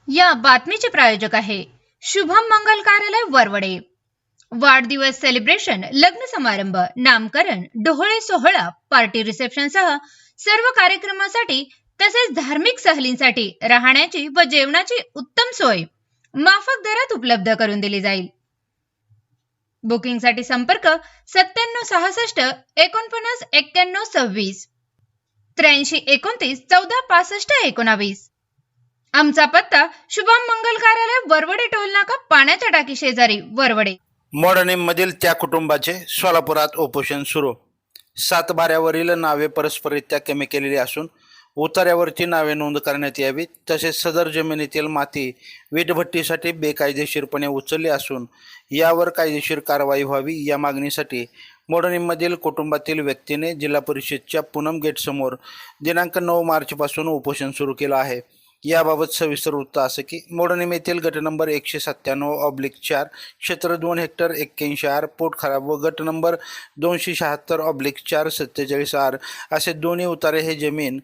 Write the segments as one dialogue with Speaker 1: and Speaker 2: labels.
Speaker 1: या बातमीचे प्रायोजक आहे शुभम मंगल कार्यालय वरवडे। वाढदिवस सेलिब्रेशन, लग्न समारंभ, नामकरण, डोहाळे सोहळा, पार्टी रिसेप्शन सह सर्व कार्यक्रमासाठी तसेच धार्मिक सहलींसाठी राहण्याची व जेवणाची उत्तम सोय माफक दरात उपलब्ध करून दिली जाईल। बुकिंगसाठी संपर्क 9766 49 91 26 83 29 14 65 19। आमचा पत्ता शुभम मंगल कार्यालय वरवडे टोल नाका पाण्याच्या टाकी शेजारी वरवडे।
Speaker 2: मोडणीमधील त्या कुटुंबाचे सोलापुरात उपोषण सुरू। सातबाऱ्यावरील नावे परस्पररित्या कमी केलेली असून उतार्यावरची नावे नोंद करण्यात यावी, तसेच सदर जमिनीतील माती वीटभट्टीसाठी बेकायदेशीरपणे उचलली असून यावर कायदेशीर कारवाई व्हावी या मागणीसाठी मोडणीमधील कुटुंबातील व्यक्तीने जिल्हा परिषदच्या पूनम गेटसमोर दिनांक 9 मार्चपासून उपोषण सुरू केलं आहे। याबाबत सविस्तर वृत्त असं की मोडणीम येथील गट नंबर 197/4 क्षेत्र 2 हेक्टर 81 आर पोट खराब व गट नंबर 276/4 47 आर असे दोन्ही उतारे हे जमीन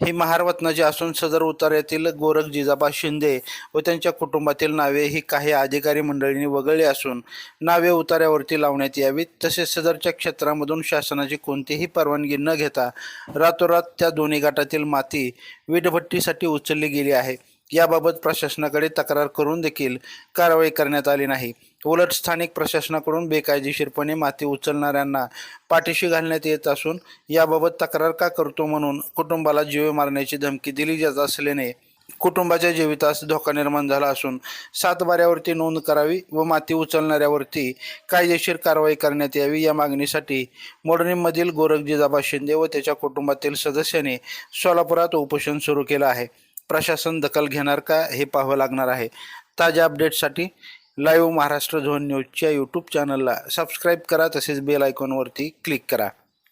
Speaker 2: ही महार वतनाची असून सदर उतार्यातील गोरख जिजाबा शिंदे व त्यांच्या कुटुंबातील नावे ही काही अधिकारी मंडळींनी वगळली असून नावे उतार्यावरती लावण्यात यावीत, तसेच सदरच्या क्षेत्रामधून शासनाची कोणतीही परवानगी न घेता रातोरात त्या दोन्ही गटातील माती वीटभट्टीसाठी उचलली गेली आहे। याबाबत प्रशासनाकडे तक्रार करून देखील कारवाई करण्यात आली नाही। उलट स्थानिक प्रशासनाकडून बेकायदेशीरपणे माती उचलणाऱ्यांना पाठीशी घालण्यात येत असून याबाबत तक्रार का करतो म्हणून कुटुंबाला जीवे मारण्याची धमकी दिली जात असल्याने कुटुंबाच्या जीवितास धोका निर्माण झाला असून सातबाऱ्यावरती नोंद करावी व माती उचलणाऱ्यावरती कायदेशीर कारवाई करण्यात यावी या मागणीसाठी मोडणीमधील गोरख जिजाबा शिंदे व त्याच्या कुटुंबातील सदस्यांनी सोलापुरात उपोषण सुरू केलं आहे। प्रशासन दखल घेणार का हे पाहावं लागणार आहे। ताज्या अपडेट्ससाठी लाईव्ह महाराष्ट्र झोन न्यूजच्या यूट्यूब चॅनलला सबस्क्राईब करा, तसेच बेल आयकॉनवरती क्लिक करा।